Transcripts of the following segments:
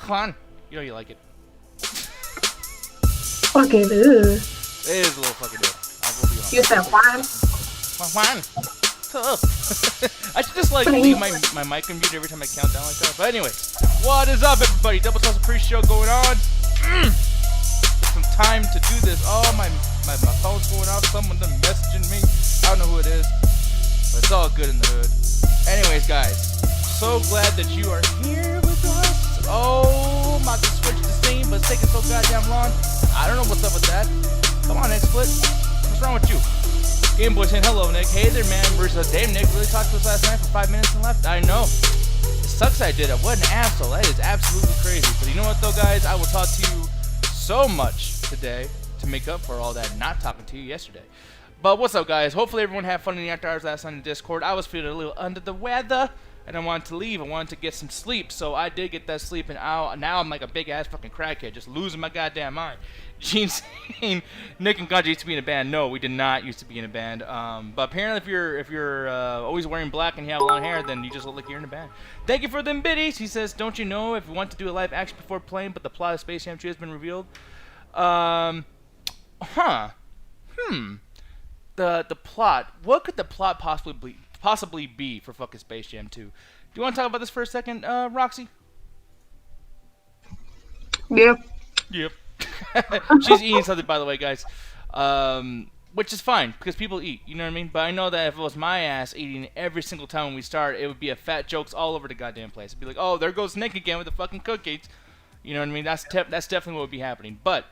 Juan, you know you like it. Fucking ew. It is a little fucking good. I will be honest. You said Juan? Juan. I should just like leave my mic on mute every time I count down like that. But anyways, what is up, everybody? Double Toss pre-show going on. Some time to do this. Oh, my phone's going off. Someone done messaging me. I don't know who it is, but it's all good in the hood. Anyways, guys, so glad that you are here with us. Oh, I'm about to switch the scene, but it's taking so goddamn long. I don't know what's up with that. Come on, XSplit. What's wrong with you? Game Boy saying hello, Nick. Hey there, man. Versus damn, Nick really talked to us last night for 5 minutes and left. I know. It sucks I did it. What an asshole. That is absolutely crazy. But you know what, though, guys? I will talk to you so much today to make up for all that not talking to you yesterday. But what's up, guys? Hopefully everyone had fun in the after hours last night in Discord. I was feeling a little under the weather, and I wanted to leave. I wanted to get some sleep, so I did get that sleep, and now I'm like a big-ass fucking crackhead, just losing my goddamn mind. Gene saying Nick and Gaja used to be in a band. No, we did not used to be in a band. But apparently if you're always wearing black and you have long hair, then you just look like you're in a band. Thank you for them biddies. He says, don't you know if you want to do a live action before playing, but the plot of Space Jam 2 has been revealed? The plot. What could the plot possibly be for fucking Space Jam 2? Do you want to talk about this for a second, Roxy? Yep. Yep. She's eating something, by the way, guys. Which is fine, because people eat, you know what I mean? But I know that if it was my ass eating every single time when we start, it would be a fat jokes all over the goddamn place. It'd be like, oh, there goes Nick again with the fucking cookies. You know what I mean? That's definitely what would be happening. But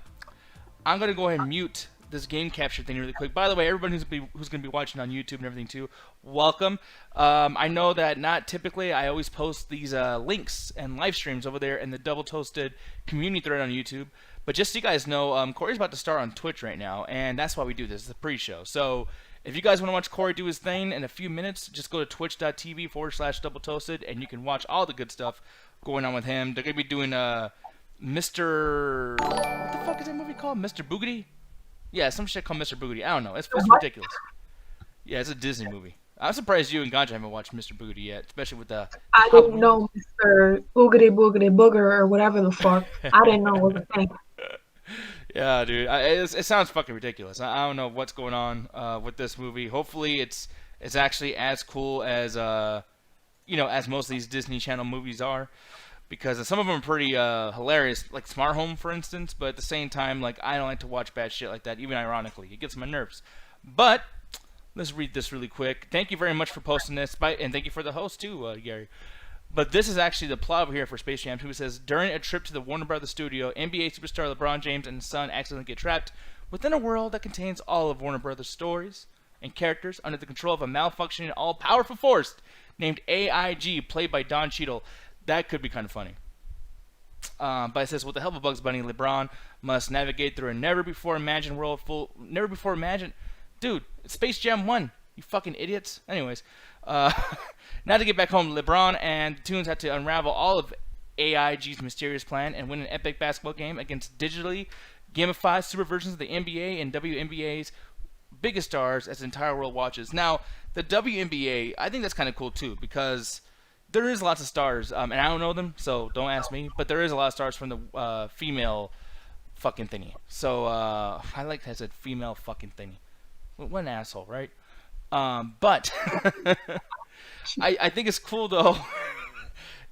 I'm going to go ahead and mute this game capture thing really quick. By the way, everybody who's going to be watching on YouTube and everything too, welcome. I know that not typically I always post these links and live streams over there in the Double Toasted community thread on YouTube. But just so you guys know, Corey's about to start on Twitch right now, and that's why we do this. It's a pre-show. So if you guys want to watch Corey do his thing in a few minutes, just go to twitch.tv/Double Toasted, and you can watch all the good stuff going on with him. They're going to be doing Mr. What the fuck is that movie called? Mr. Boogity? Yeah, some shit called Mr. Boogity. I don't know. It's ridiculous. Yeah, it's a Disney movie. I'm surprised you and Ganja haven't watched Mr. Boogity yet, especially with the... I didn't know Mr. Boogity Boogity Booger or whatever the fuck. I didn't know what to think. Yeah, dude. It sounds fucking ridiculous. I don't know what's going on with this movie. Hopefully it's actually as cool as, as most of these Disney Channel movies are. Because some of them are pretty hilarious, like Smart Home, for instance. But at the same time, like, I don't like to watch bad shit like that, even ironically. It gets on my nerves. But let's read this really quick. Thank you very much for posting this, and thank you for the host too, Gary. But this is actually the plot over here for Space Jam 2. It says, during a trip to the Warner Brothers studio, NBA superstar LeBron James and his son accidentally get trapped within a world that contains all of Warner Brothers' stories and characters under the control of a malfunctioning, all-powerful force named AIG, played by Don Cheadle. That could be kind of funny. But it says, with the help of Bugs Bunny, LeBron must navigate through a never-before-imagined world Dude, it's Space Jam 1, you fucking idiots. Anyways, now to get back home, LeBron and the Toons had to unravel all of AIG's mysterious plan and win an epic basketball game against digitally gamified super versions of the NBA and WNBA's biggest stars as the entire world watches. Now, the WNBA, I think that's kind of cool too, because there is lots of stars, and I don't know them, so don't ask me, but there is a lot of stars from the female fucking thingy. So, I like that I said female fucking thingy. What an asshole, right? But I think it's cool though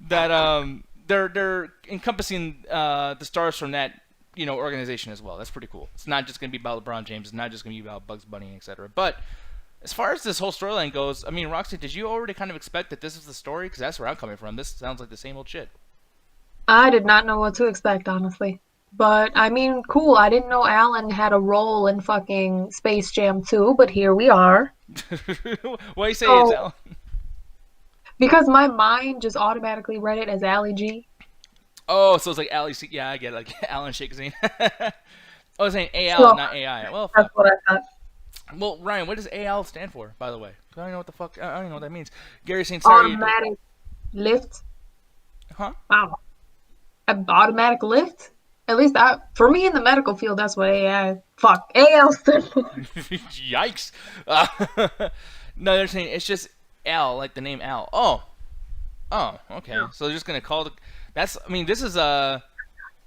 that they're encompassing the stars from that organization as well. That's pretty cool. It's not just gonna be about LeBron James. It's not just gonna be about Bugs Bunny, etc. But as far as this whole storyline goes, I mean, Roxy, did you already kind of expect that this is the story? Because that's where I'm coming from. This sounds like the same old shit. I did not know what to expect, honestly. But, I mean, cool. I didn't know Alan had a role in fucking Space Jam 2, but here we are. Why do you say it's Alan? Because my mind just automatically read it as Ali G. Oh, so it's like Ali C. Yeah, I get it. Like Alan Shakespeare. I was saying AL, So, not AI. Well, that's what I thought. Well, Ryan, what does AL stand for, by the way? I don't know what the fuck. I don't know what that means. Gary's saying sorry. Automatic lift. Huh? Wow. Automatic lift? At least for me in the medical field, that's what AL stood for. Yikes. No, they're saying it's just Al, like the name Al. Oh, Oh, okay. So they're just gonna call the. That's. I mean, this is Well,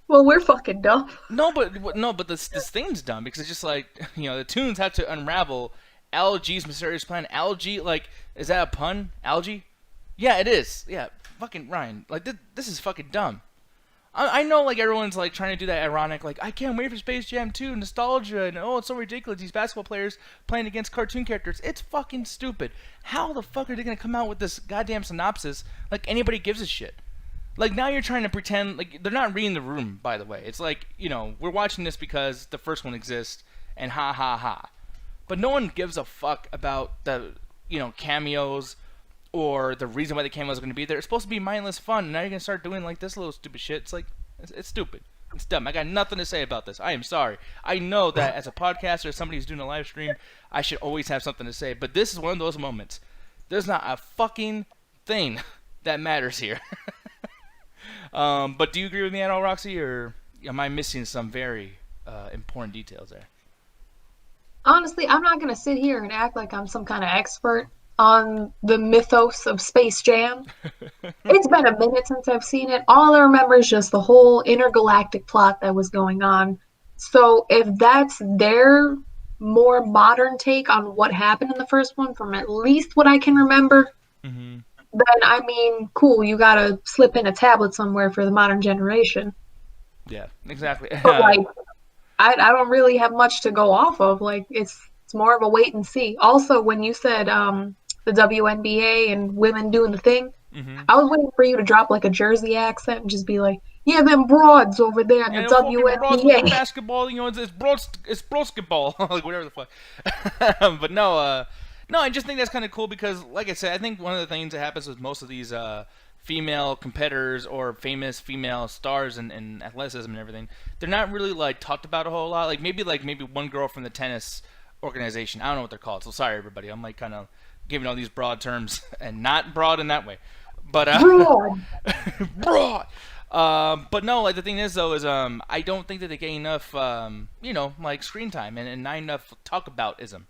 we're fucking dumb. No, but this thing's dumb because it's just like the tunes have to unravel Algae's mysterious plan. Algae, like, is that a pun? Algae? Yeah, it is. Yeah, fucking Ryan. Like this is fucking dumb. I know like everyone's like trying to do that ironic like I can't wait for Space Jam 2 nostalgia and oh it's so ridiculous these basketball players playing against cartoon characters. It's fucking stupid. How the fuck are they gonna come out with this goddamn synopsis like anybody gives a shit? Like now you're trying to pretend like they're not reading the room. By the way, it's like we're watching this because the first one exists and ha ha ha, but no one gives a fuck about the cameos or the reason why the cameos are going to be there. It's supposed to be mindless fun. And now you're going to start doing like this little stupid shit. It's like it's stupid. It's dumb. I got nothing to say about this. I am sorry. I know that as a podcaster, as somebody who's doing a live stream, I should always have something to say. But this is one of those moments. There's not a fucking thing that matters here. But do you agree with me at all, Roxy, or am I missing some very important details there? Honestly, I'm not gonna sit here and act like I'm some kind of expert on the mythos of Space Jam. It's been a minute since I've seen it. All I remember is just the whole intergalactic plot that was going on. So if that's their more modern take on what happened in the first one, from at least what I can remember, Mm-hmm. then I mean, cool, you gotta slip in a tablet somewhere for the modern generation. Yeah, exactly. But like, I don't really have much to go off of. Like, it's more of a wait and see. Also, when you said the WNBA and women doing the thing, Mm-hmm. I was waiting for you to drop like a Jersey accent and just be like, "Yeah, them broads over there in Yeah, the fucking bros with the WNBA." basketball, it's brosketball, like whatever the fuck. But no, I just think that's kind of cool because, like I said, I think one of the things that happens with most of these female competitors or famous female stars in athleticism and everything, they're not really like talked about a whole lot. Like maybe one girl from the tennis organization. I don't know what they're called. So sorry everybody. I'm like kind of giving all these broad terms and not broad in that way, but Broad. broad. But no, like the thing is though is I don't think that they get enough like screen time and not enough talk about ism.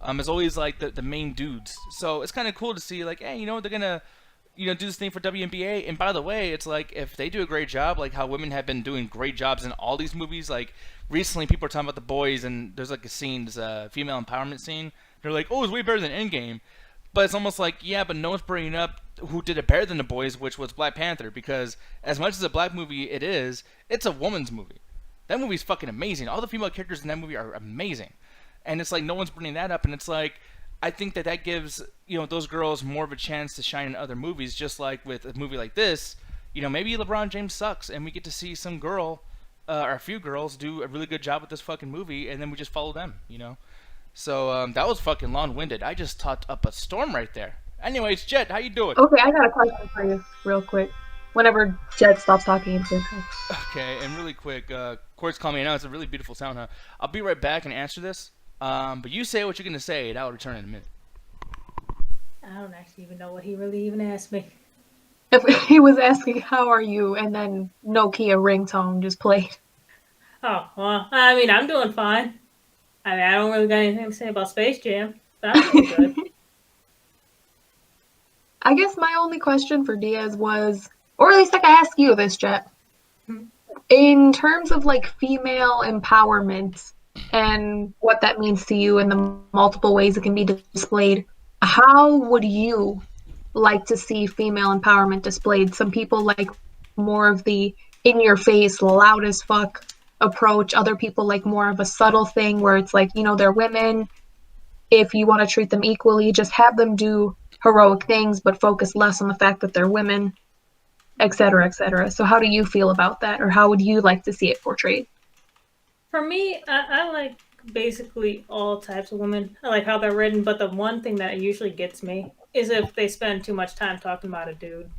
It's always like the main dudes. So it's kind of cool to see like hey they're gonna do this thing for WNBA. And by the way, it's like if they do a great job, like how women have been doing great jobs in all these movies. Like recently, people are talking about The Boys, and there's like a scene, there's a female empowerment scene. They're like, oh, it's way better than Endgame. But it's almost like, yeah, but no one's bringing up who did it better than The Boys, which was Black Panther. Because as much as a black movie it is, it's a woman's movie. That movie's fucking amazing. All the female characters in that movie are amazing. And it's like no one's bringing that up. And it's like, I think that gives those girls more of a chance to shine in other movies. Just like with a movie like this, maybe LeBron James sucks, and we get to see some girl or a few girls do a really good job with this fucking movie, and then we just follow them. So that was fucking long-winded. I just talked up a storm right there. Anyways, Jet, how you doing? Okay, I got a question for you, real quick. Whenever Jet stops talking, it's okay. Okay, and really quick, Corey's calling me now. It's a really beautiful sound, huh? I'll be right back and answer this. But you say what you're gonna say, and I'll return in a minute. I don't actually even know what he really even asked me. If he was asking, "How are you?" and then Nokia ringtone just played. Oh, well, I mean, I'm doing fine. I mean, I don't really got anything to say about Space Jam, but I'm doing good. I guess my only question for Diaz was, or at least I could ask you this, Jet. In terms of like female empowerment and what that means to you and the multiple ways it can be displayed, how would you like to see female empowerment displayed? Some people like more of the in your face, loud as fuck approach. Other people like more of a subtle thing where it's like, they're women. If you want to treat them equally, just have them do heroic things, but focus less on the fact that they're women, etc., etc. So how do you feel about that, or how would you like to see it portrayed? For me, I like basically all types of women. I like how they're written, but the one thing that usually gets me is if they spend too much time talking about a dude.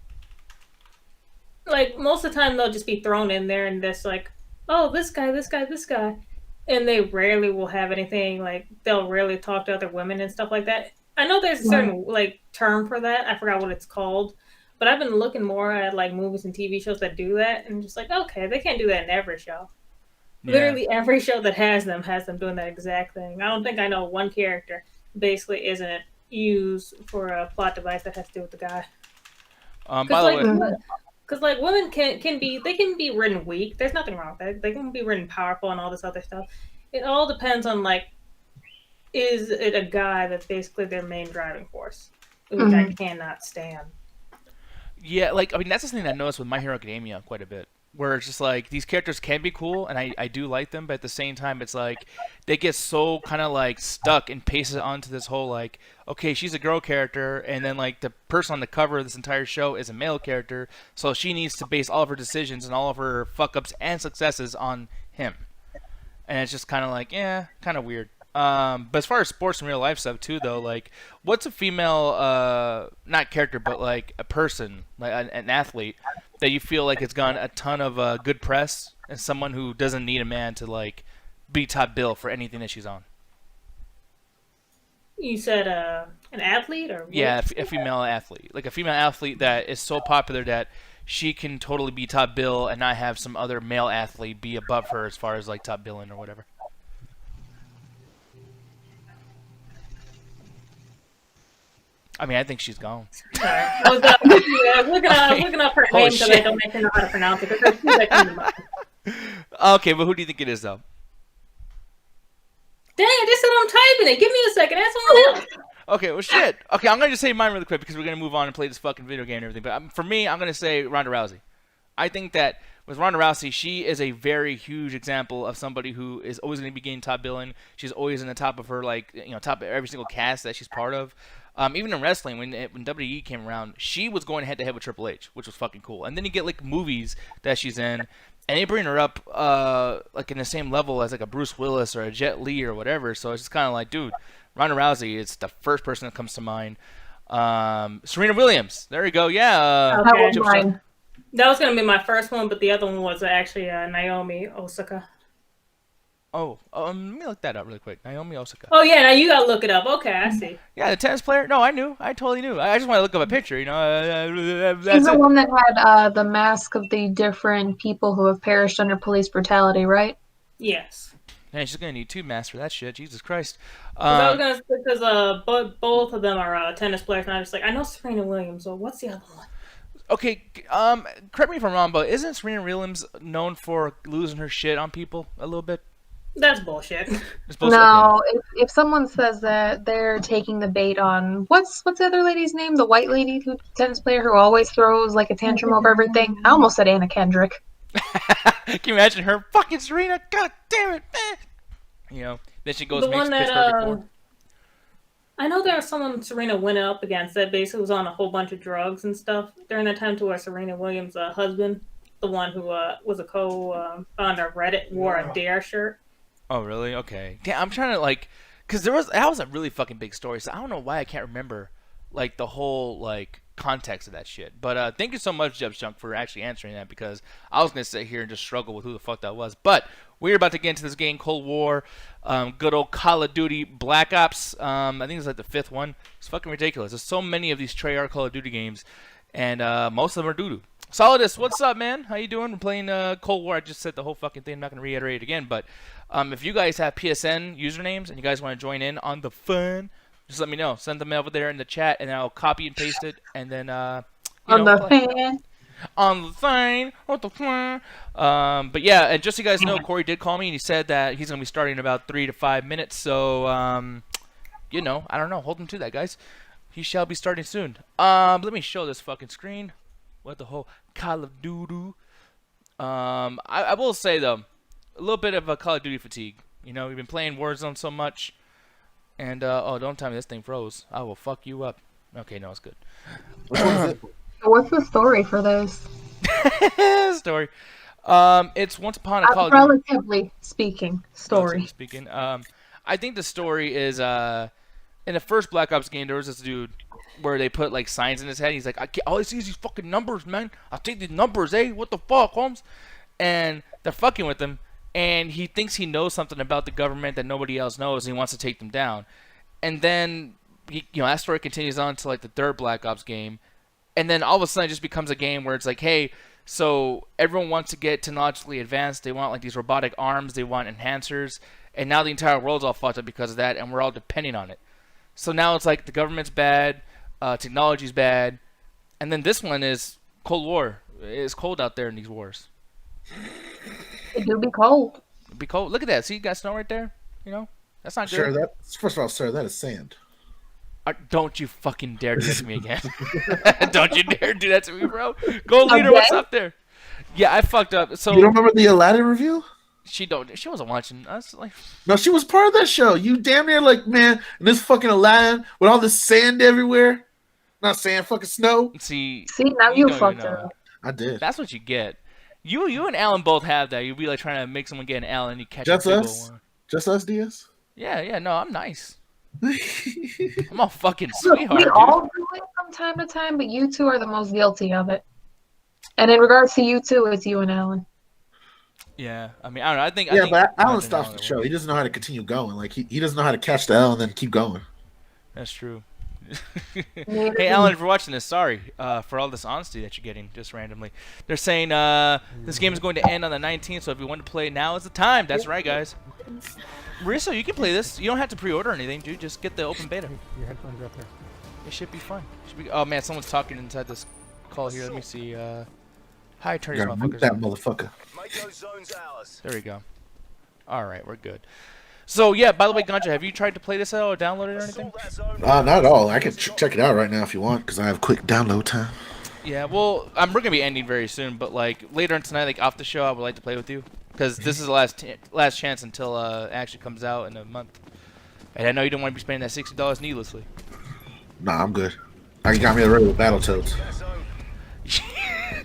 Like, most of the time they'll just be thrown in there and just like, oh, this guy, this guy, this guy. And they rarely will have anything, like, they'll rarely talk to other women and stuff like that. I know there's a certain, like, term for that. I forgot what it's called. But I've been looking more at, like, movies and TV shows that do that. And just like, okay, they can't do that in every show. Yeah. Literally every show that has them doing that exact thing. I don't think I know one character basically isn't used for a plot device that has to do with the guy. By the way, Because like women can be written weak. There's nothing wrong with that. They can be written powerful and all this other stuff. It all depends on like, is it a guy that's basically their main driving force, which I cannot stand. yeah, like I mean that's the thing I noticed with My Hero Academia quite a bit, where it's just like these characters can be cool and I do like them, but at the same time it's like they get so kind of like stuck and pasted onto this whole like, okay, she's a girl character and then like the person on the cover of this entire show is a male character, so she needs to base all of her decisions and all of her fuck ups and successes on him, and it's just kind of like, yeah, kind of weird. But as far as sports and real life stuff too, though, like, what's a female, not character, but like a person, like an athlete, that you feel like has gotten a ton of good press, and someone who doesn't need a man to like be top bill for anything that she's on? You said an athlete or what? Yeah, a female athlete, like a female athlete that is so popular that she can totally be top bill and not have some other male athlete be above her as far as like top billing or whatever. I mean, I think she's gone. Sorry. I was looking up her Oh, name because I shit. don't actually know how to pronounce it. But there's two that come to mind. Okay, but who do you think it is, though? Dang, I just said I'm typing it. Give me a second. Ask someone else. Okay, well, shit. Okay, I'm going to just say mine really quick because we're going to move on and play this fucking video game and everything. But for me, I'm going to say Ronda Rousey. I think that with Ronda Rousey, she is a very huge example of somebody who is always going to be getting top billing. She's always in the top of her, like, you know, top of every single cast that she's part of. Even in wrestling, when WWE came around, she was going head to head with Triple H, which was fucking cool. And then you get like movies that she's in, and they bring her up like in the same level as like a Bruce Willis or a Jet Li or whatever. So it's just kind of like, dude, Ronda Rousey is the first person that comes to mind. Serena Williams, there you go. Yeah. Okay. That was mine. That was gonna be my first one, but the other one was actually Naomi Osaka. Let me look that up really quick. Naomi Osaka. Oh yeah, now you gotta look it up. Okay, I see. Yeah, the tennis player. No, I knew. I totally knew. I just want to look up a picture. You know, She's that's the it. one that had the mask of the different people who have perished under police brutality, right? Yes. Man, she's gonna need 2 masks for that shit. Jesus Christ. I was gonna say because both of them are tennis players, and I was like, I know Serena Williams. So what's the other one? Okay, correct me if I'm wrong, but isn't Serena Williams known for losing her shit on people a little bit? That's bullshit. It's supposed to- No, if someone says that, they're taking the bait on what's the other lady's name? The white lady who tennis player who always throws like a tantrum over everything. I almost said Anna Kendrick. Can you imagine her? Fucking Serena, god damn it, man. You know, then she goes The and makes one Pitch that Perfect 4. I know there was someone Serena went up against that basically was on a whole bunch of drugs and stuff during that time to where Serena Williams' husband, the one who was a co-founder of Reddit, wore a Dare shirt. Oh, really? Okay. Damn, I'm trying to like, cause that was a really fucking big story. So I don't know why I can't remember like the whole like context of that shit. But thank you so much, Jeb Junk, for actually answering that because I was gonna sit here and just struggle with who the fuck that was. But we're about to get into this game, Cold War, good old Call of Duty Black Ops. I think it's like the 5th one. It's fucking ridiculous. There's so many of these Treyarch Call of Duty games, and most of them are doo-doo. Solidus, what's up, man? How you doing? We're playing Cold War. I just said the whole fucking thing. I'm not going to reiterate it again, but if you guys have PSN usernames and you guys want to join in on the fun, just let me know. Send them over there in the chat, and I'll copy and paste it, and then On the fan. on the thing, what the fuck? But yeah, and just so you guys know, Corey did call me, and he said that he's going to be starting in about 3 to 5 minutes, so, you know, I don't know. Hold him to that, guys. He shall be starting soon. Let me show this fucking screen. What the whole Call of Duty. I will say, though, a little bit of a Call of Duty fatigue. You know, we've been playing Warzone so much. And, oh, don't tell me this thing froze. I will fuck you up. Okay, no, it's good. What's the story for those? Story. It's Once Upon a Call of Duty. Relatively speaking, story. Speaking. I think the story is, in the first Black Ops game, there was this dude where they put like signs in his head. He's like, all I see is these fucking numbers, man. I'll take these numbers, eh? What the fuck, Holmes? And they're fucking with him, and he thinks he knows something about the government that nobody else knows, and he wants to take them down. And then, that story continues on to like the 3rd Black Ops game, and then all of a sudden it just becomes a game where it's like, hey, so everyone wants to get technologically advanced. They want like these robotic arms. They want enhancers, and now the entire world's all fucked up because of that, and we're all depending on it. So now it's like the government's bad. Technology's bad, And then this one is Cold War. It's cold out there in these wars. It do be cold. It'd be cold. Look at that. See, you got snow right there. You know, that's not good. Sure, that first of all, sir, that is sand. Don't you fucking dare do that to me again. Don't you dare do that to me, bro. Go leader, what's up there? Yeah, I fucked up. So You don't remember the Aladdin review? She wasn't watching us. Like, No, she was part of that show. You damn near like, man, and this fucking Aladdin with all this sand everywhere. Not sand, fucking snow. see, Now you don't fucked even know. up. I did. That's what you get. You and Alan both have that. You'll be like trying to make someone get an L and you catch Just a big us? ol' one. Just us, Diaz? Yeah, no, I'm nice. I'm a fucking Look, sweetheart, we dude. all do it from time to time, but you two are the most guilty of it. And in regards to you two, it's you and Alan. Yeah, I mean, I don't know. I think But Alan Alan stops the show. He doesn't know how to continue going. Like he doesn't know how to catch the L and then keep going. That's true. Neither Hey, do Alan, me. if you're watching this, sorry for all this honesty that you're getting just randomly. They're saying this game is going to end on the 19th, so if you want to play, now is the time. That's right, guys. Marissa, you can play this. You don't have to pre-order anything, dude. Just get the open beta. Your headphones are up there. It should be fun. Oh, man, someone's talking inside this call here. Let me see. Hi, turn these Gotta mute motherfuckers that on. motherfucker. There we go. All right, we're good. So, yeah, by the way, Ganja, have you tried to play this at all or download it or anything? Not at all. I can check it out right now if you want, because I have quick download time. Yeah, well, we're going to be ending very soon, but, like, later on tonight, like, off the show, I would like to play with you. Because this is the last chance until it actually comes out in a month. And I know you don't want to be spending that $60 needlessly. Nah, I'm good. I got me already with Battletoads.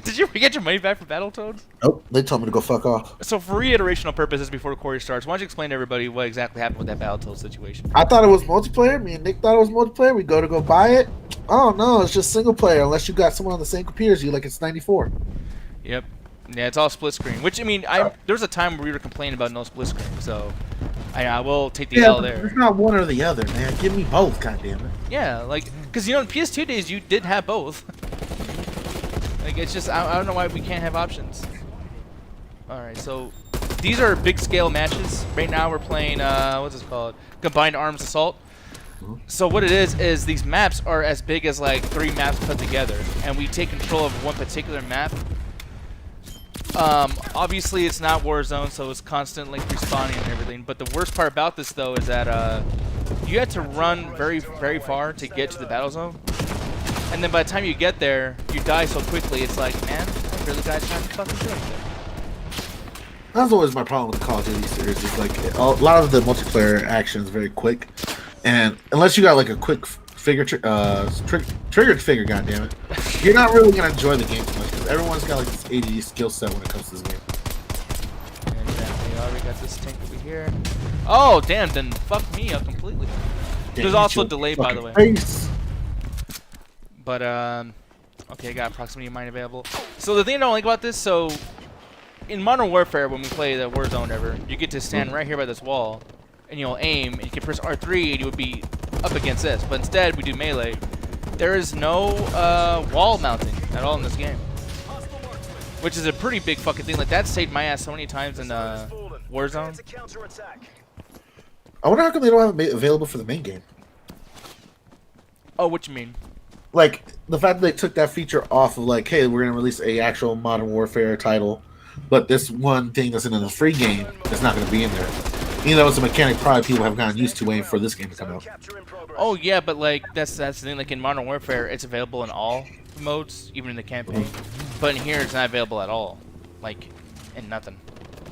Did you get your money back for Battletoads? Nope, they told me to go fuck off. So for reiterational purposes before Corey starts, why don't you explain to everybody what exactly happened with that Battletoads situation? I thought it was multiplayer. Me and Nick thought it was multiplayer. We go buy it. Oh no, it's just single player unless you got someone on the same computer as you, like it's 94. Yep. Yeah, it's all split screen. Which, I mean, there was a time where we were complaining about no split screen, so I will take the L but there. it's not one or the other, man. Give me both, goddammit. Yeah, like, because, you know, in PS2 days, you did have both. Like, it's just, I don't know why we can't have options. Alright, so these are big scale matches. Right now we're playing, what's this called? Combined Arms Assault. So what it is these maps are as big as like 3 maps put together. And we take control of one particular map. Obviously it's not Warzone, so it's constantly respawning and everything. But the worst part about this though is that you have to run very, very far to get to the battle zone. And then by the time you get there, you die so quickly, it's like, man, I really got time to fucking do anything. That's always my problem with the Call of Duty series. It's like a lot of the multiplayer action is very quick, and unless you got like a quick triggered figure, goddammit, you're not really gonna enjoy the game too much because everyone's got like this ADD skill set when it comes to this game. And then we already got this tank over here. Oh, damn, then fuck me up completely. There's also a delay, by the way. Face. But, okay, I got proximity mine available. So the thing I don't like about this, so in Modern Warfare, when we play the Warzone ever, you get to stand right here by this wall, and you'll aim, and you can press R3, and you would be up against this. But instead, we do melee. There is no wall mounting at all in this game, which is a pretty big fucking thing. Like, that saved my ass so many times in Warzone. I wonder how come they don't have it available for the main game. Oh, what you mean? Like the fact that they took that feature off of like, hey, we're gonna release a actual Modern Warfare title, but this one thing that's in the free game is not gonna be in there. You know, it's a mechanic probably people have gotten used to waiting for this game to come out. Oh yeah, but like that's the thing. Like in Modern Warfare, it's available in all modes, even in the campaign. But in here, it's not available at all. Like, in nothing.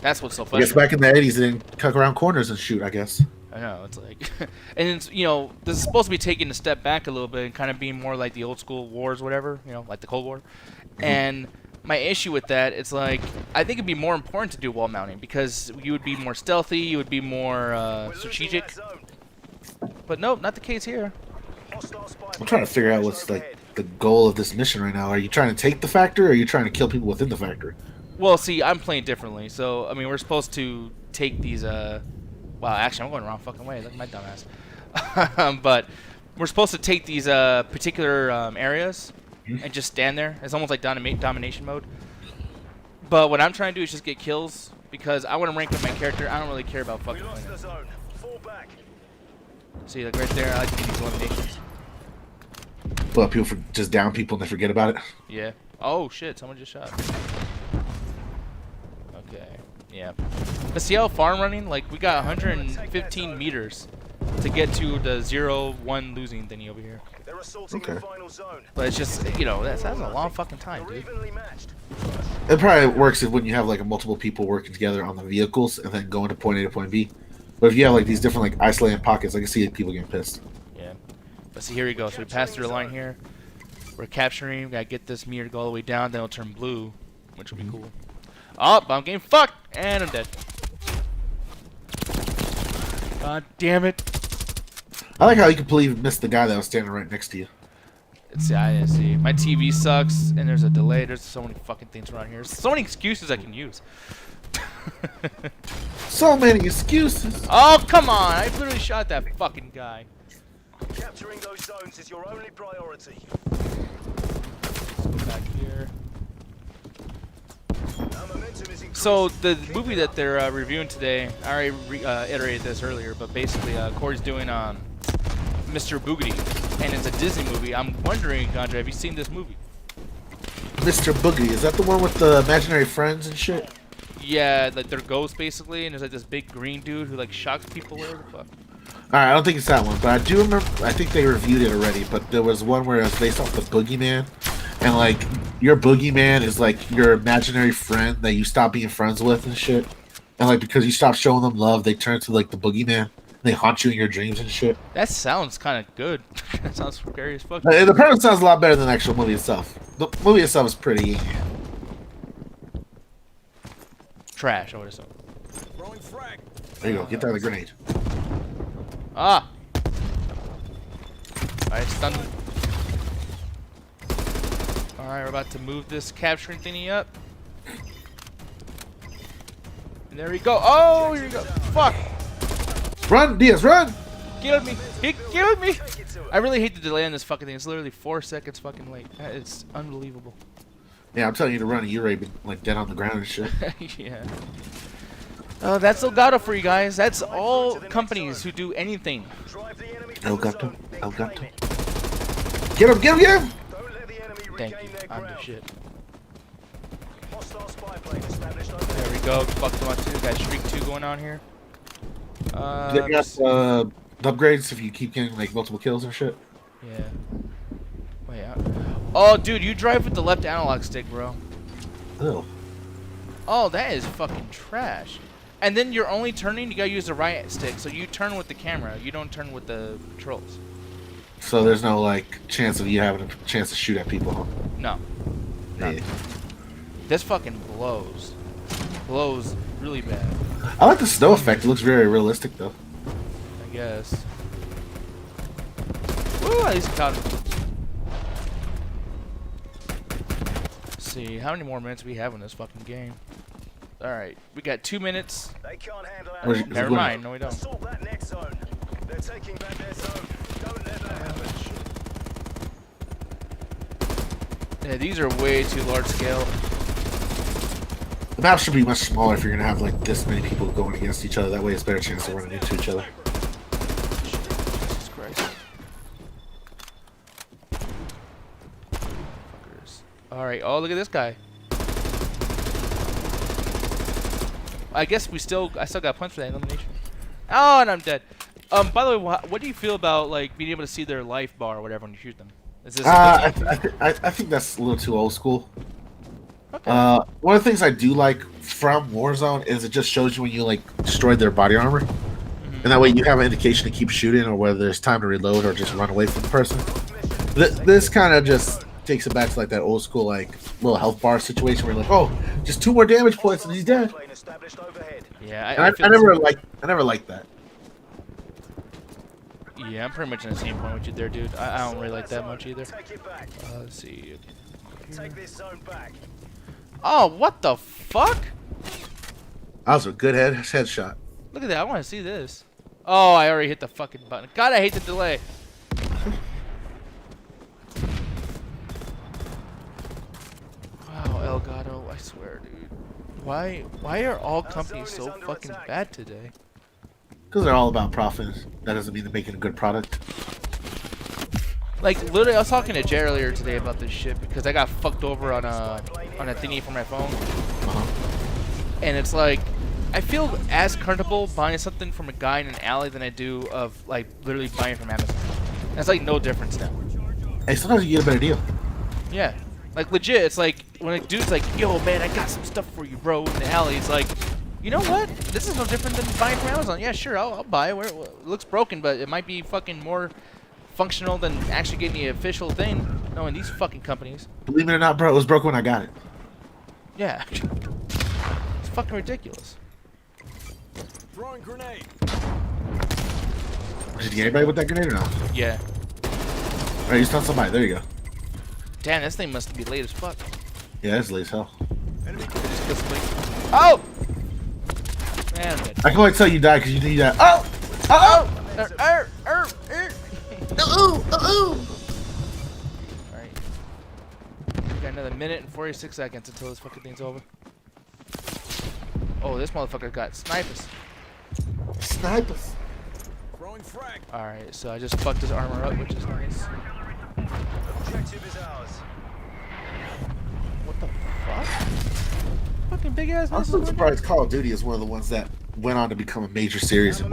That's what's so I funny. guess back in the 80s, they didn't cut around corners and shoot. I guess. I know, it's like, and it's, you know, this is supposed to be taking a step back a little bit and kind of being more like the old school wars, whatever, you know, like the Cold War. And my issue with that, it's like, I think it'd be more important to do wall mounting because you would be more stealthy, you would be more strategic. But nope, not the case here. I'm trying to figure out what's like the goal of this mission right now. Are you trying to take the factory, or are you trying to kill people within the factory? Well, see, I'm playing differently, so I mean, we're supposed to take these. Wow, actually, I'm going the wrong fucking way. Look at my dumbass. But we're supposed to take these particular areas and just stand there. It's almost like domination mode. But what I'm trying to do is just get kills because I want to rank up my character. I don't really care about fucking winning. See, like right there, I like to get these eliminations. But people just down people and they forget about it. Yeah. Oh shit! Someone just shot. Okay. Yeah. But see how far I'm running? Like we got 115 meters to get to the 0-1 losing thingy over here. Okay. But it's just that's a long fucking time, dude. It probably works when you have like multiple people working together on the vehicles and then going to point A to point B. But if you have like these different like isolated pockets, I can see people getting pissed. Yeah. But see, here we go. So we passed through the line here. We're capturing. We gotta get this meter to go all the way down. Then it'll turn blue, which will be cool. Oh, I'm getting fucked, and I'm dead. God damn it! I like how you completely missed the guy that was standing right next to you. See, I didn't see. My TV sucks, and there's a delay. There's so many fucking things around here. So many excuses I can use. So many excuses. Oh, come on! I literally shot that fucking guy. Capturing those zones is your only priority. Let's go back here. Our momentum is increasing. So the movie that they're reviewing today, I already iterated this earlier, but basically Corey's doing Mr. Boogity, and it's a Disney movie. I'm wondering, Andre, have you seen this movie? Mr. Boogie, is that the one with the imaginary friends and shit? Yeah, like they're ghosts basically, and there's like this big green dude who like shocks people. Whatever the fuck. Alright, I don't think it's that one, but I do remember, I think they reviewed it already, but there was one where it was based off the Boogeyman, and like, your Boogeyman is like your imaginary friend that you stop being friends with and shit, and like, because you stop showing them love, they turn to like the Boogeyman, and they haunt you in your dreams and shit. That sounds kind of good. That sounds scary as fuck. The premise sounds a lot better than the actual movie itself. The movie itself is pretty... Trash, I would assume. There you go, get that the grenade. Ah! Alright, stunned. Alright, we're about to move this capturing thingy up. And there we go. Oh, here we go. Fuck! Run, Diaz, run! Killed me! He killed me! I really hate the delay on this fucking thing. It's literally 4 seconds fucking late. It's unbelievable. Yeah, I'm telling you to run, and you're already been like dead on the ground and shit. Yeah. That's Elgato for you guys. That's all companies who do anything. Elgato, Elgato. Get him, get him, get him! Thank you. I'm the shit. There we go. Fucked them up too. Got Shriek 2 going on here. You got upgrades if you keep getting like multiple kills and shit. Yeah. Wait. Oh, dude, you drive with the left analog stick, bro. Oh. Oh, that is fucking trash. And then you're only turning, you gotta use the right stick. So you turn with the camera, you don't turn with the controls. So there's no like chance of you having a chance to shoot at people, huh? No. Yeah. This fucking blows. Blows really bad, I like the snow effect. It looks very realistic though. I guess. Woo, at least it caught him. Let's see, how many more minutes do we have in this fucking game? Alright, we got 2 minutes. They can't handle Where's- our Never mind, no we don't. assault that next zone. They're taking back their zone. Don't let that happen. Yeah, these are way too large scale. The map should be much smaller if you're gonna have like this many people going against each other. That way, it's a better chance of running into each other. Jesus Christ. Fuckers. Alright, oh look at this guy. I guess I still got points for that elimination. Oh, and I'm dead. By the way, what do you feel about like being able to see their life bar or whatever when you shoot them? Is this I think that's a little too old school. Okay. One of the things I do like from Warzone is it just shows you when you like destroyed their body armor, and that way you have an indication to keep shooting or whether there's time to reload or just run away from the person. This kind of just takes it back to like that old school like little health bar situation where you're like, oh, just 2 more damage points and he's dead. Yeah, I never liked that. Yeah, I'm pretty much in the same point with you there, dude. I don't really like that much either. Let's see. Take this zone back. Oh, what the fuck? That was a good headshot. Look at that. I want to see this. Oh, I already hit the fucking button. God, I hate the delay. Wow, Elgato, I swear, dude. Why are all companies so fucking bad today? Because they're all about profit. That doesn't mean they're making a good product. Like literally, I was talking to Jay earlier today about this shit because I got fucked over on a thingy for my phone, and it's like I feel as comfortable buying something from a guy in an alley than I do of like literally buying from Amazon. It's like no difference now. Hey, sometimes you get a better deal. Yeah, like legit. It's like when a dude's like, "Yo, man, I got some stuff for you, bro," in the alley. It's like, you know what? This is no different than buying from Amazon. Yeah, sure, I'll buy it. It looks broken, but it might be fucking more functional than actually getting the official thing. No, in these fucking companies. Believe it or not, bro, it was broken when I got it. Yeah, it's fucking ridiculous. Throwing grenade. Did you get anybody with that grenade or not? Yeah. Alright, you stun somebody. There you go. Damn, this thing must be late as fuck. Yeah, it's late as hell. Oh! Man, I'm dead. I can only tell you died because you need that. Oh! Oh! Alright. We got another minute and 46 seconds until this fucking thing's over. Oh, this motherfucker got snipers. Snipers. Throwing frag. Alright, so I just fucked his armor up, which is nice. Objective is ours. What the fuck? Fucking big ass I'm missiles. so surprised Call of Duty is one of the ones that went on to become a major series in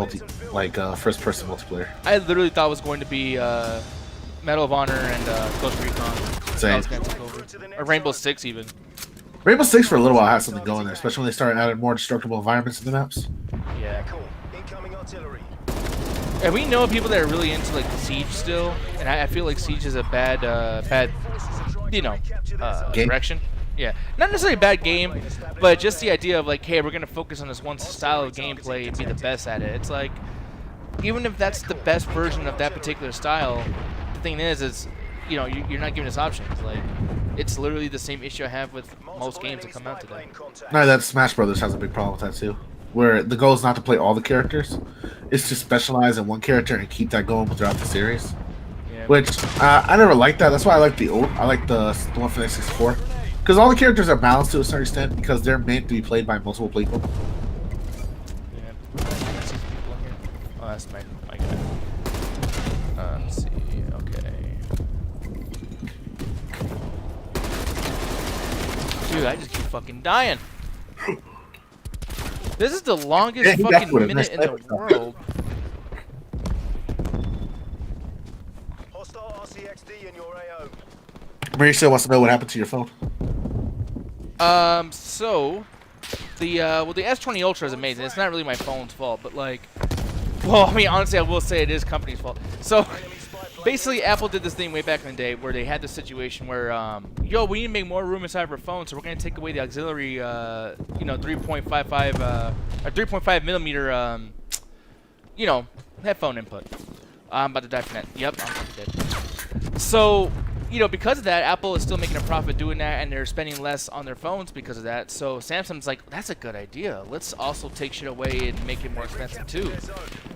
first person multiplayer. I literally thought it was going to be Medal of Honor and Ghost Recon. Same. That was gonna take over. Or Rainbow Six even. Rainbow Six for a little while had something going there, especially when they started adding more destructible environments to the maps. Yeah. Cool. Incoming artillery. And we know people that are really into like Siege still, and I feel like Siege is a bad, Game? direction. Yeah, not necessarily a bad game, but just the idea of like, hey, we're gonna focus on this one style of gameplay and be the best at it. It's like, even if that's the best version of that particular style, the thing is you're not giving us options. Like, it's literally the same issue I have with most games that come out today. No, that Smash Brothers has a big problem with that too, where the goal is not to play all the characters, it's to specialize in one character and keep that going throughout the series. Yeah. Which I never liked that. That's why I like the one for the 64, because all the characters are balanced to a certain extent because they're meant to be played by multiple people. Yeah. I see people in here. Oh, that's my guy. Let's see. Okay. Dude, I just keep fucking dying. This is the longest Yeah, he fucking definitely minute messed in the up. world. Hostile RCXD in your AO. Mauricio wants to know what happened to your phone. So the S20 Ultra is amazing. It's not really my phone's fault, but like, well, I mean, honestly, I will say it is company's fault. So basically, Apple did this thing way back in the day where they had this situation where, yo, we need to make more room inside of our phone, so we're gonna take away the auxiliary, 3.55 or 3.5 millimeter, headphone input. I'm about to die from that. Yep, I'm fucking dead. So, because of that, Apple is still making a profit doing that, and they're spending less on their phones because of that. So Samsung's like, that's a good idea. Let's also take shit away and make it more expensive too.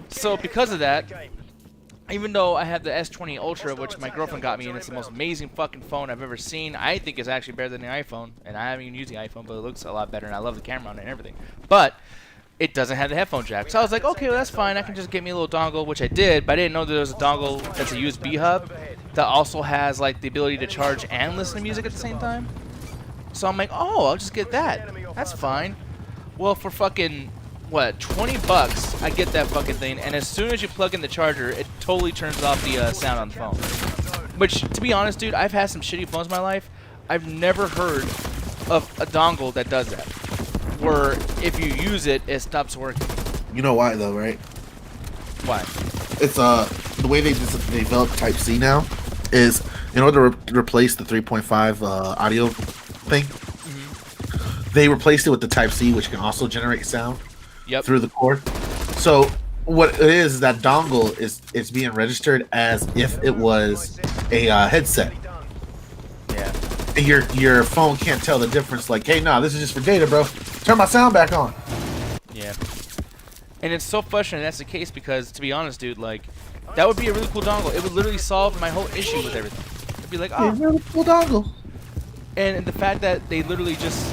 So because of that, even though I have the S20 Ultra, which my girlfriend got me, and it's the most amazing fucking phone I've ever seen, I think it's actually better than the iPhone. And I haven't even used the iPhone, but it looks a lot better, and I love the camera on it and everything. But it doesn't have the headphone jack. So I was like, okay, well, that's fine. I can just get me a little dongle, which I did, but I didn't know there was a dongle that's a USB hub that also has like the ability to charge and listen to music at the same time. So I'm like, oh, I'll just get that. That's fine. Well, for fucking, what, 20 bucks, I get that fucking thing, and as soon as you plug in the charger, it totally turns off the sound on the phone. Which, to be honest, dude, I've had some shitty phones in my life. I've never heard of a dongle that does that, where if you use it, it stops working. You know why though, right? Why? It's the way they developed Type C now is in order to replace the 3.5 audio thing. They replaced it with the Type C, which can also generate sound through the cord. So what it is that dongle is being registered as if it was a headset. Yeah. And your phone can't tell the difference. Like, hey, nah, this is just for data, bro. Turn my sound back on. Yeah. And it's so frustrating that's the case because, to be honest, dude, like, that would be a really cool dongle. It would literally solve my whole issue with everything. It'd be like, oh. Really cool dongle. And the fact that they literally just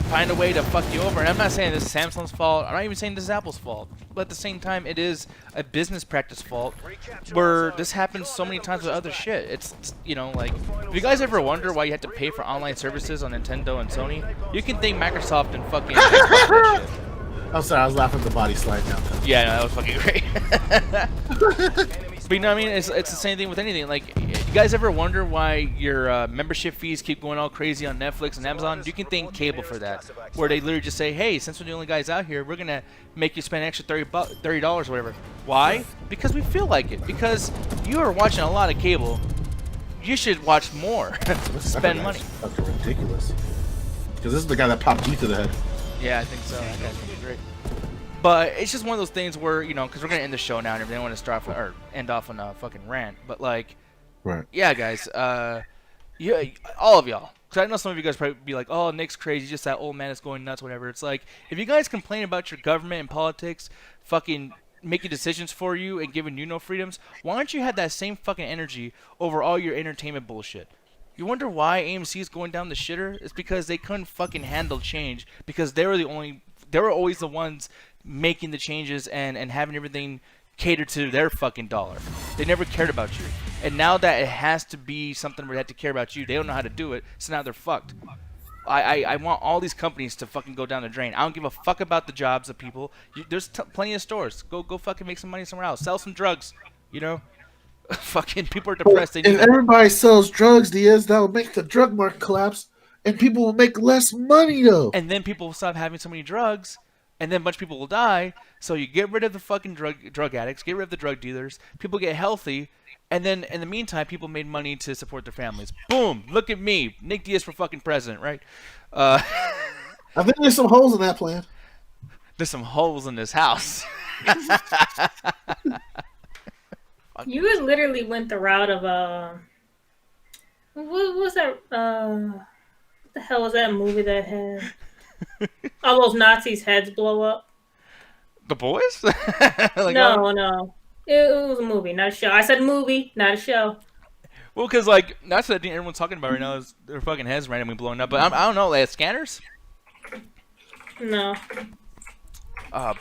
find a way to fuck you over. And I'm not saying this is Samsung's fault. I'm not even saying this is Apple's fault. But at the same time, it is a business practice fault where this happens so many times with other shit. It's you know, like, if you guys ever wonder why you have to pay for online services on Nintendo and Sony, you can thank Microsoft and fucking Xbox for that shit. I'm sorry, I was laughing at the body slide down. Yeah, no, that was fucking great. But you know what I mean? It's the same thing with anything. Like, you guys ever wonder why your membership fees keep going all crazy on Netflix and Amazon? You can thank cable for that, where they literally just say, hey, since we're the only guys out here, we're going to make you spend an extra $30 or whatever. Why? Because we feel like it. Because you are watching a lot of cable. You should watch more. Spend money. That's ridiculous. Because this is the guy that popped you to the head. Yeah, I think so. That guy's pretty great. But it's just one of those things where, you know, because we're going to end the show now and everything. I want to start or end off on a fucking rant. But, like, Right. yeah, guys, yeah, all of y'all. Because I know some of you guys probably be like, oh, Nick's crazy, just that old man is going nuts, whatever. It's like, if you guys complain about your government and politics fucking making decisions for you and giving you no freedoms, why don't you have that same fucking energy over all your entertainment bullshit? You wonder why AMC is going down the shitter? It's because they couldn't fucking handle change, because they were always the ones making the changes and having everything catered to their fucking dollar. They never cared about you. And now that it has to be something where they have to care about you, they don't know how to do it, so now they're fucked. I want all these companies to fucking go down the drain. I don't give a fuck about the jobs of people. There's plenty of stores. Go fucking make some money somewhere else. Sell some drugs, you know? Fucking people are depressed. If everybody sells drugs, Diaz, that will make the drug market collapse, and people will make less money, though. And then people will stop having so many drugs, and then a bunch of people will die. So you get rid of the fucking drug addicts, get rid of the drug dealers, people get healthy, and then in the meantime, people made money to support their families. Boom! Look at me, Nick Diaz for fucking president, right? I think there's some holes in that plan. There's some holes in this house. You literally went the route of what was that? What the hell was that movie that had all those Nazis' heads blow up? The Boys? Like, No. It was a movie, not a show. I said movie, not a show. Well, because, like, that's what I think everyone's talking about right now is their fucking heads randomly blowing up. But I don't know, like, scanners? No.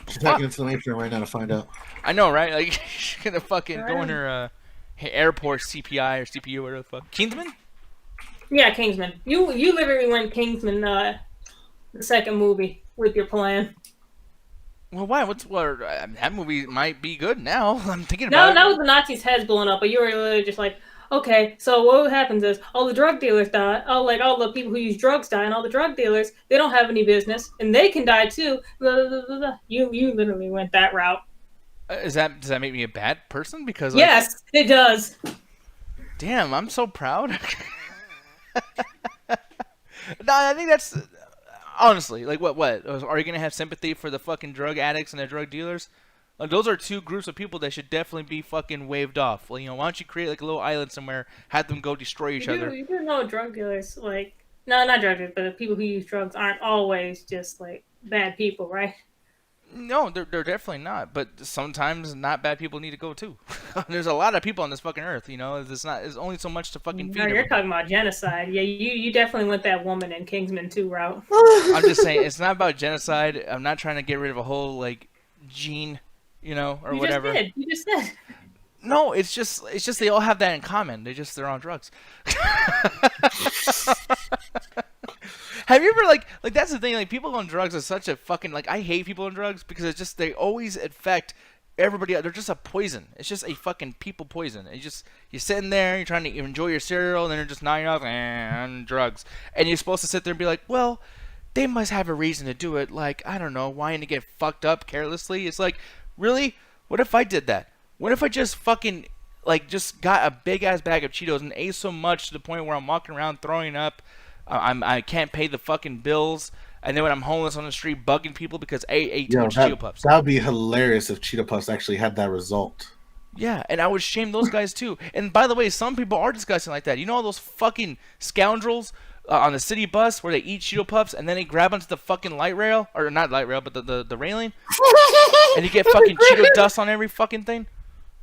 She's hacking into the mainframe right now to find out. I know, right? Like, she's gonna fucking go in her airport CPI or CPU, whatever the fuck. Kingsman? Yeah, Kingsman. You literally went Kingsman the second movie with your plan. Well, why? That movie might be good now. I'm thinking about No, it. that was the Nazis' heads blowing up, but you were literally just like, okay, so what happens is all the drug dealers die, all the people who use drugs die, and all the drug dealers, they don't have any business, and they can die too. Blah, blah, blah, blah. You literally went that route. Does that make me a bad person? Because like, Yes, it does. Damn, I'm so proud. No, I think that's honestly like what are you gonna have sympathy for the fucking drug addicts and the drug dealers? Like, those are two groups of people that should definitely be fucking waved off. Well, you know, why don't you create like a little island somewhere, have them go destroy each other? You do know drug dealers, like, no, not drug dealers, but the people who use drugs aren't always just like bad people, right? No, they're definitely not. But sometimes not bad people need to go too. There's a lot of people on this fucking earth. You know, there's only so much to fucking feed. No, you're talking about genocide. Yeah, you definitely went that woman in Kingsman 2 route. I'm just saying, it's not about genocide. I'm not trying to get rid of a whole like gene, you know, or whatever. You just said. No, it's just they all have that in common. They're on drugs. Have you ever like that's the thing, like people on drugs are such a fucking like I hate people on drugs because it's just they always affect everybody. They're just a poison. It's just a fucking people poison. It's just you're sitting there, you're trying to enjoy your cereal, and then you're just nodding off on drugs, and you're supposed to sit there and be like, well, they must have a reason to do it. Like, I don't know, wanting to get fucked up carelessly. It's like, really? What if I did that? What if I just fucking like just got a big ass bag of Cheetos and ate so much to the point where I'm walking around throwing up? I can't pay the fucking bills, and then when I'm homeless on the street bugging people because I ate too much Cheeto Puffs. That would be hilarious if Cheeto Puffs actually had that result. Yeah, and I would shame those guys too. And by the way, some people are disgusting like that. You know all those fucking scoundrels on the city bus where they eat Cheeto Puffs and then they grab onto the fucking light rail, or not light rail, but the railing, and you get fucking Cheeto dust on every fucking thing.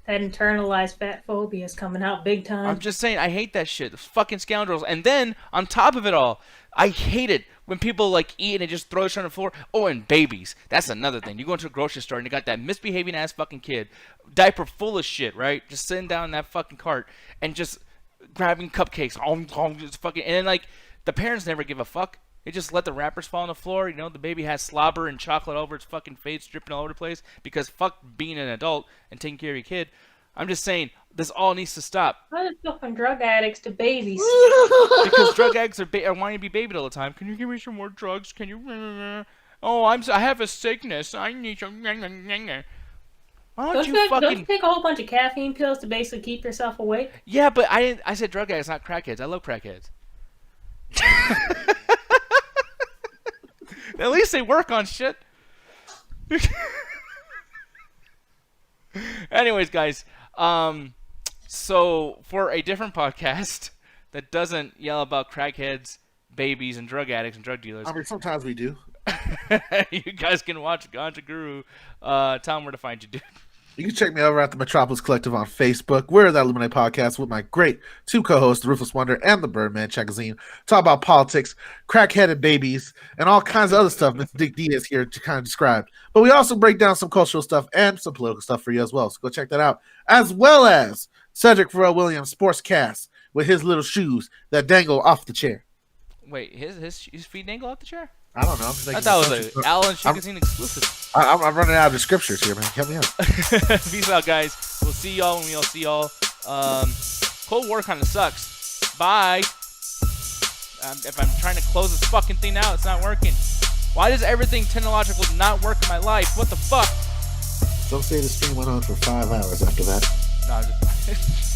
That internalized fat phobia is coming out big time. I'm just saying, I hate that shit. Those fucking scoundrels. And then, on top of it all, I hate it when people, like, eat and they just throw shit on the floor. Oh, and babies. That's another thing. You go into a grocery store and you got that misbehaving ass fucking kid, diaper full of shit, right? Just sitting down in that fucking cart and just grabbing cupcakes. Just fucking, and then, like, the parents never give a fuck. They just let the wrappers fall on the floor. You know, the baby has slobber and chocolate all over its fucking face, dripping all over the place. Because fuck being an adult and taking care of your kid. I'm just saying, this all needs to stop. Why just go from drug addicts to babies? Because drug addicts are wanting to be babied all the time. Can you give me some more drugs? Can you? Oh, I have a sickness. I need some. Why don't you Don't fucking? you take a whole bunch of caffeine pills to basically keep yourself awake? Yeah, but I didn't. I said drug addicts, not crackheads. I love crackheads. At least they work on shit. Anyways, guys, so for a different podcast that doesn't yell about crackheads, babies, and drug addicts and drug dealers, I mean, sometimes we do. you guys can watch Ganja Guru. Tell them where to find you, dude. You can check me over at the Metropolis Collective on Facebook. We're the Illuminate Podcast with my great two co-hosts, the Ruthless Wonder and the Birdman Chagazine. Talk about politics, crack-headed babies, and all kinds of other stuff Mr. Dick D is here to kind of describe. But we also break down some cultural stuff and some political stuff for you as well. So go check that out. As well as Cedric Pharrell Williams Sportscast with his little shoes that dangle off the chair. Wait, his feet dangle off the chair? I don't know. I thought it was an Alan Chagazine exclusive. I'm running out of the scriptures here, man. Help me out. Peace out, guys. We'll see y'all when we all see y'all. Cold War kind of sucks. Bye. If I'm trying to close this fucking thing out, it's not working. Why does everything technological not work in my life? What the fuck? Some say the stream went on for 5 hours after that. No, I'm just